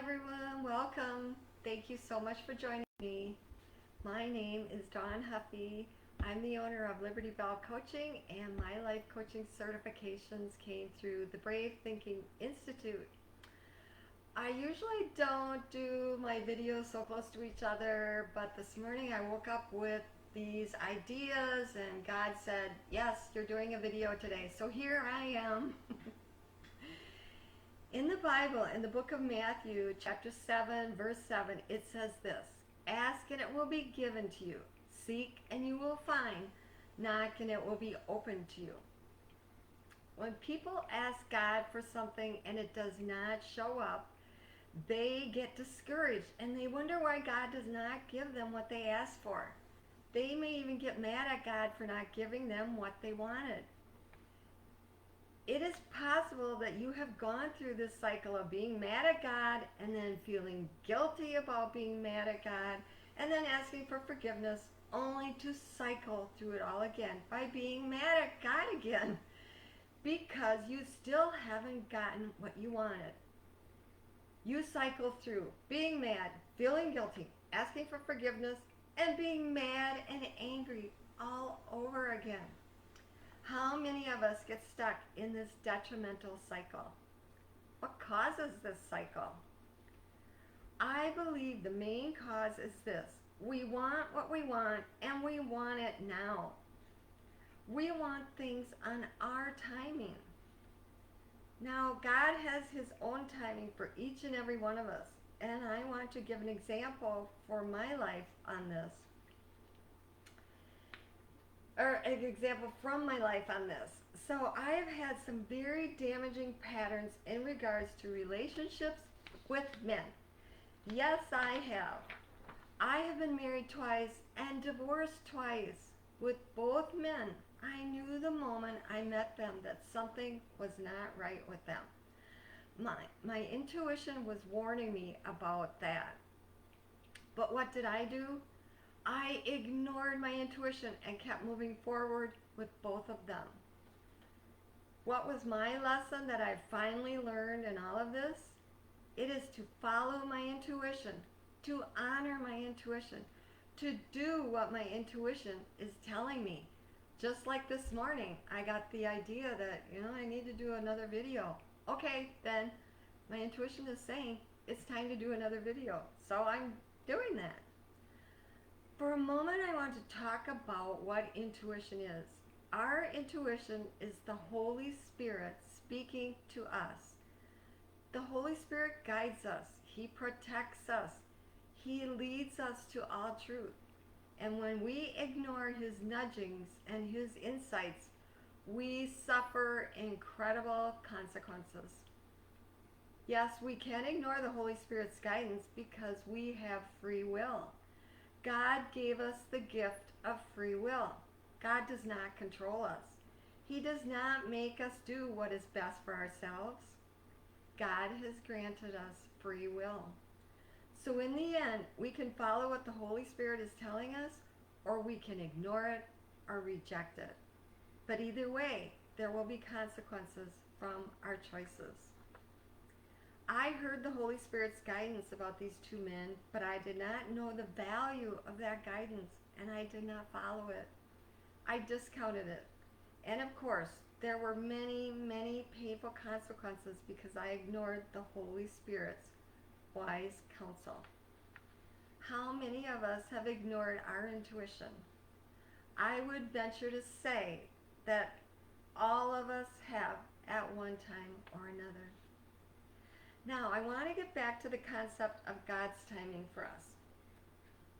everyone, welcome. Thank you so much for joining me. My name is Dawn Huffy. I'm the owner of Liberty Belle Coaching, and my life coaching certifications came through the Brave Thinking Institute. I usually don't do my videos so close to each other, but this morning I woke up with these ideas, and God said, yes, you're doing a video today. So here I am. In the Bible, in the book of Matthew, chapter 7, verse 7, it says this: Ask and it will be given to you. Seek and you will find. Knock and it will be opened to you. When people ask God for something and it does not show up, they get discouraged and they wonder why God does not give them what they asked for. They may even get mad at God for not giving them what they wanted. It is possible that you have gone through this cycle of being mad at God and then feeling guilty about being mad at God and then asking for forgiveness, only to cycle through it all again by being mad at God again because you still haven't gotten what you wanted. You cycle through being mad, feeling guilty, asking for forgiveness, and being mad and angry all over again. How many of us get stuck in this detrimental cycle? What causes this cycle? I believe the main cause is this: we want what we want and we want it now. We want things on our timing. Now, God has His own timing for each and every one of us, and I want to give an example for my life on this. Or an example from my life on this. So I have had some very damaging patterns in regards to relationships with men. Yes, I have. I have been married twice and divorced twice with both men. I knew the moment I met them that something was not right with them. My intuition was warning me about that. But what did I do? I ignored my intuition and kept moving forward with both of them. What was my lesson that I finally learned in all of this? It is to follow my intuition, to honor my intuition, to do what my intuition is telling me. Just like this morning, I got the idea that, I need to do another video. Okay, then my intuition is saying it's time to do another video. So I'm doing that. For a moment, I want to talk about what intuition is. Our intuition is the Holy Spirit speaking to us. The Holy Spirit guides us. He protects us. He leads us to all truth. And when we ignore His nudgings and His insights, we suffer incredible consequences. Yes, we can ignore the Holy Spirit's guidance because we have free will. God gave us the gift of free will. God does not control us. He does not make us do what is best for ourselves. God has granted us free will. So in the end, we can follow what the Holy Spirit is telling us, or we can ignore it or reject it. But either way, there will be consequences from our choices. I heard the Holy Spirit's guidance about these two men, but I did not know the value of that guidance, and I did not follow it. I discounted it. And of course, there were many, many painful consequences because I ignored the Holy Spirit's wise counsel. How many of us have ignored our intuition? I would venture to say that all of us have at one time or another. Now, I want to get back to the concept of God's timing for us.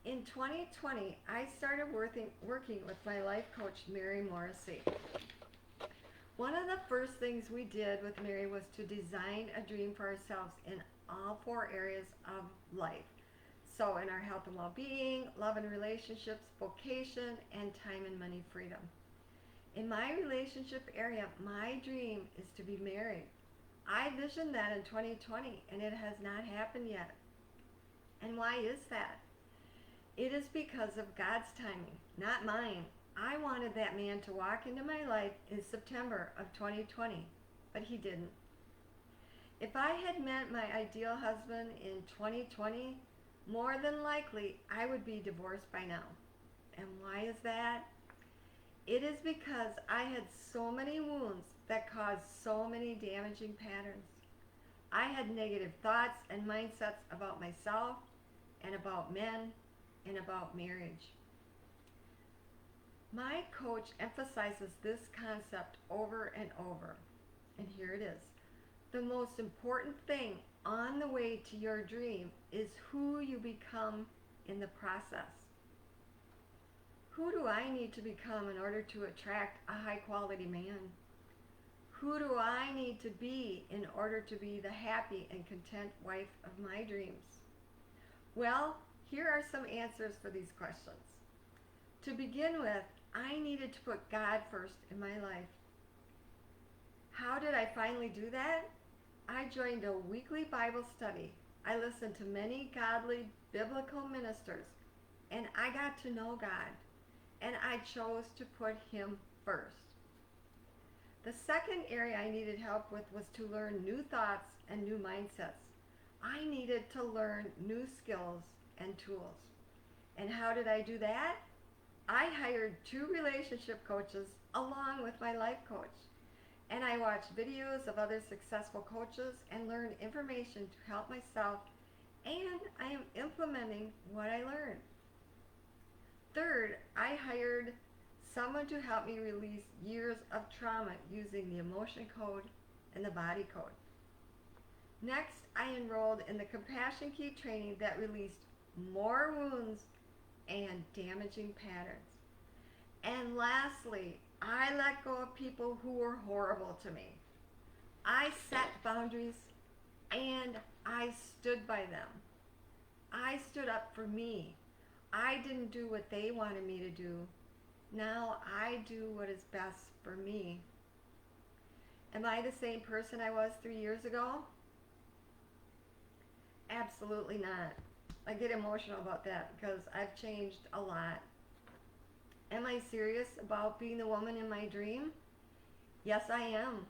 In 2020, I started working with my life coach, Mary Morrissey. One of the first things we did with Mary was to design a dream for ourselves in all 4 areas of life. So in our health and well-being, love and relationships, vocation, and time and money freedom. In my relationship area, my dream is to be married. I visioned that in 2020, and it has not happened yet. And why is that? It is because of God's timing, not mine. I wanted that man to walk into my life in September of 2020, but he didn't. If I had met my ideal husband in 2020, more than likely I would be divorced by now. And why is that? It is because I had so many wounds that caused so many damaging patterns. I had negative thoughts and mindsets about myself and about men and about marriage. My coach emphasizes this concept over and over, and here it is. The most important thing on the way to your dream is who you become in the process. Who do I need to become in order to attract a high quality man? Who do I need to be in order to be the happy and content wife of my dreams? Well, here are some answers for these questions. To begin with, I needed to put God first in my life. How did I finally do that? I joined a weekly Bible study. I listened to many godly biblical ministers, and I got to know God, and I chose to put Him first. The second area I needed help with was to learn new thoughts and new mindsets. I needed to learn new skills and tools. And how did I do that? I hired 2 relationship coaches along with my life coach. And I watched videos of other successful coaches and learned information to help myself, and I am implementing what I learned. Third, I hired someone to help me release years of trauma using the emotion code and the body code. Next, I enrolled in the Compassion Key training that released more wounds and damaging patterns. And lastly, I let go of people who were horrible to me. I set boundaries and I stood by them. I stood up for me. I didn't do what they wanted me to do. Now I do what is best for me. Am I the same person I was 3 years ago? Absolutely not. I get emotional about that because I've changed a lot. Am I serious about being the woman in my dream? Yes, I am.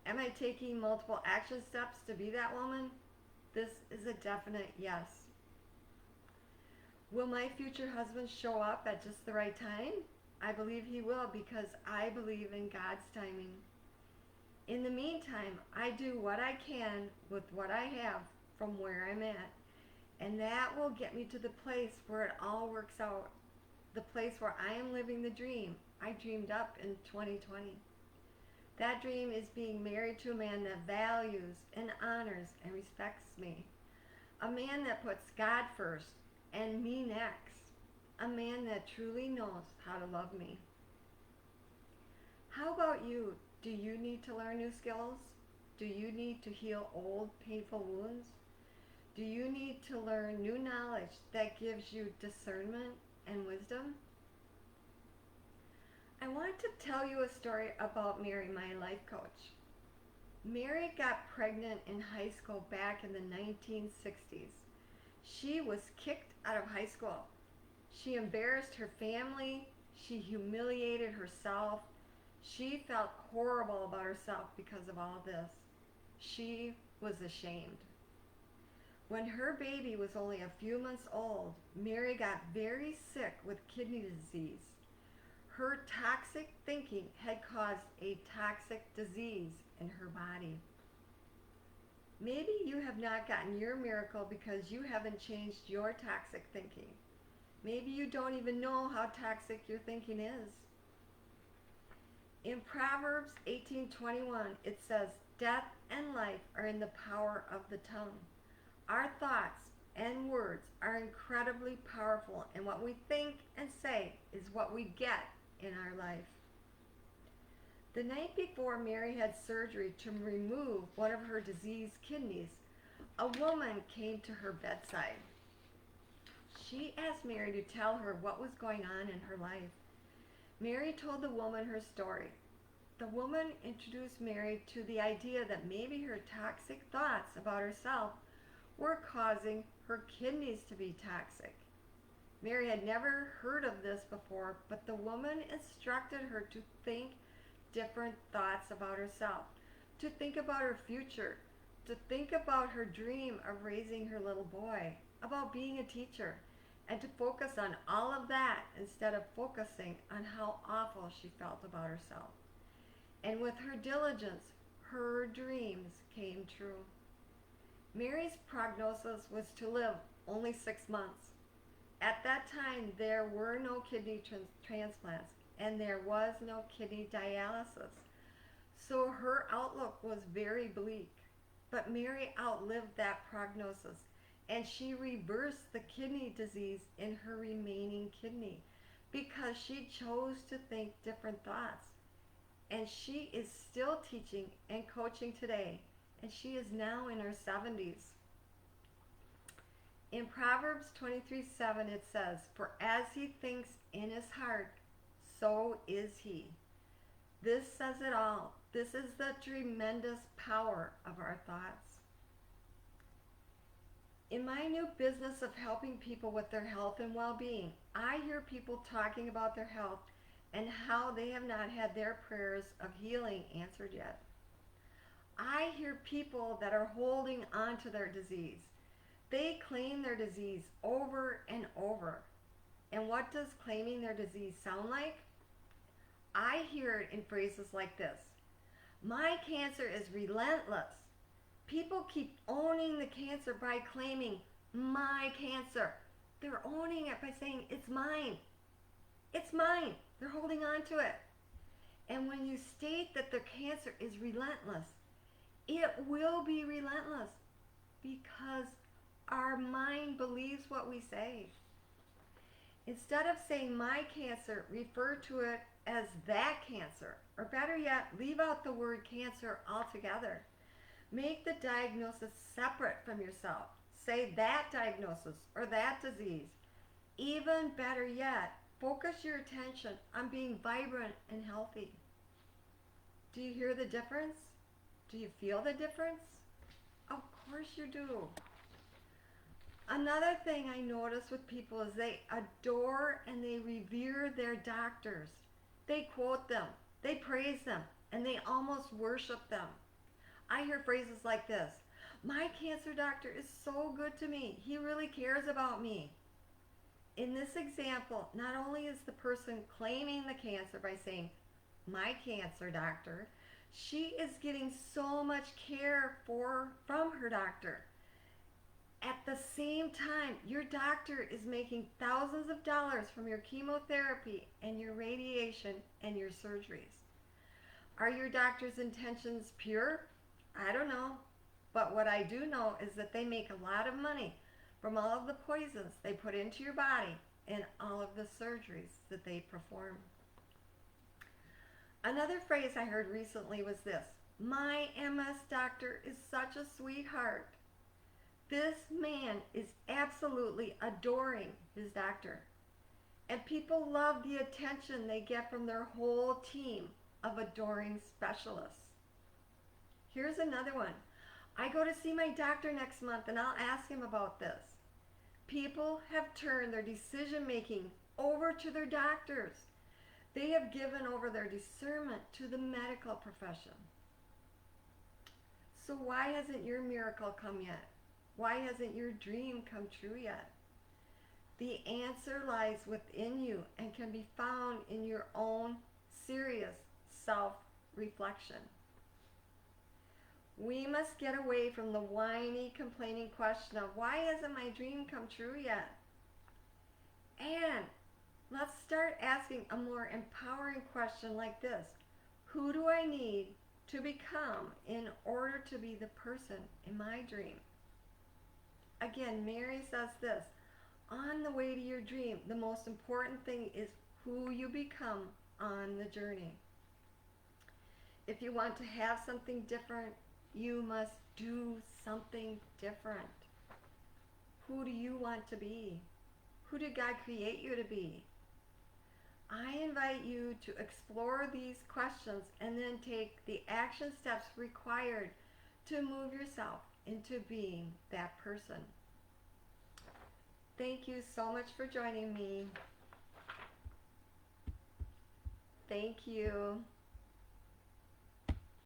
Am I taking multiple action steps to be that woman? This is a definite yes. Will my future husband show up at just the right time? I believe he will because I believe in God's timing. In the meantime, I do what I can with what I have from where I'm at. And that will get me to the place where it all works out. The place where I am living the dream I dreamed up in 2020. That dream is being married to a man that values and honors and respects me. A man that puts God first and me next. A man that truly knows how to love me. How about you? Do you need to learn new skills? Do you need to heal old, painful wounds? Do you need to learn new knowledge that gives you discernment and wisdom? I want to tell you a story about Mary, my life coach. Mary got pregnant in high school back in the 1960s. She was kicked out of high school. She embarrassed her family. She humiliated herself. She felt horrible about herself because of all this. She was ashamed. When her baby was only a few months old, Mary got very sick with kidney disease. Her toxic thinking had caused a toxic disease in her body. Maybe you have not gotten your miracle because you haven't changed your toxic thinking. Maybe you don't even know how toxic your thinking is. In Proverbs 18:21, it says, "Death and life are in the power of the tongue." Our thoughts and words are incredibly powerful, and what we think and say is what we get in our life. The night before Mary had surgery to remove one of her diseased kidneys, a woman came to her bedside. She asked Mary to tell her what was going on in her life. Mary told the woman her story. The woman introduced Mary to the idea that maybe her toxic thoughts about herself were causing her kidneys to be toxic. Mary had never heard of this before, but the woman instructed her to think different thoughts about herself, to think about her future, to think about her dream of raising her little boy, about being a teacher, and to focus on all of that instead of focusing on how awful she felt about herself. And with her diligence, her dreams came true. Mary's prognosis was to live only 6 months. At that time, there were no kidney transplants and there was no kidney dialysis. So her outlook was very bleak. But Mary outlived that prognosis and she reversed the kidney disease in her remaining kidney because she chose to think different thoughts. And she is still teaching and coaching today, and she is now in her 70s. In Proverbs 23:7 it says, "For as he thinks in his heart, so is he." This says it all. This is the tremendous power of our thoughts. In my new business of helping people with their health and well-being, I hear people talking about their health and how they have not had their prayers of healing answered yet. I hear people that are holding on to their disease. They claim their disease over and over. And what does claiming their disease sound like? I hear it in phrases like this: "My cancer is relentless." People keep owning the cancer by claiming, "My cancer." They're owning it by saying, "It's mine. It's mine." They're holding on to it. And when you state that their cancer is relentless, it will be relentless because our mind believes what we say. Instead of saying "my cancer," refer to it as "that cancer," or better yet, leave out the word cancer altogether. Make the diagnosis separate from yourself. Say "that diagnosis" or "that disease." Even better yet, focus your attention on being vibrant and healthy. Do you hear the difference? Do you feel the difference? Of course you do. Another thing I notice with people is they adore and they revere their doctors. They quote them, they praise them, and they almost worship them. I hear phrases like this: "My cancer doctor is so good to me. He really cares about me." In this example, not only is the person claiming the cancer by saying "my cancer doctor," she is getting so much care from her doctor. At the same time, your doctor is making thousands of dollars from your chemotherapy and your radiation and your surgeries. Are your doctor's intentions pure? I don't know. But what I do know is that they make a lot of money from all of the poisons they put into your body and all of the surgeries that they perform. Another phrase I heard recently was this: "My MS doctor is such a sweetheart." This man is absolutely adoring his doctor. And people love the attention they get from their whole team of adoring specialists. Here's another one. "I go to see my doctor next month and I'll ask him about this." People have turned their decision making over to their doctors. They have given over their discernment to the medical profession. So why hasn't your miracle come yet? Why hasn't your dream come true yet? The answer lies within you and can be found in your own serious self-reflection. We must get away from the whiny, complaining question of "why hasn't my dream come true yet?" And let's start asking a more empowering question like this: who do I need to become in order to be the person in my dream? Again, Mary says this: on the way to your dream, the most important thing is who you become on the journey. If you want to have something different, you must do something different. Who do you want to be? Who did God create you to be? I invite you to explore these questions and then take the action steps required to move yourself into being that person. Thank you so much for joining me. Thank you.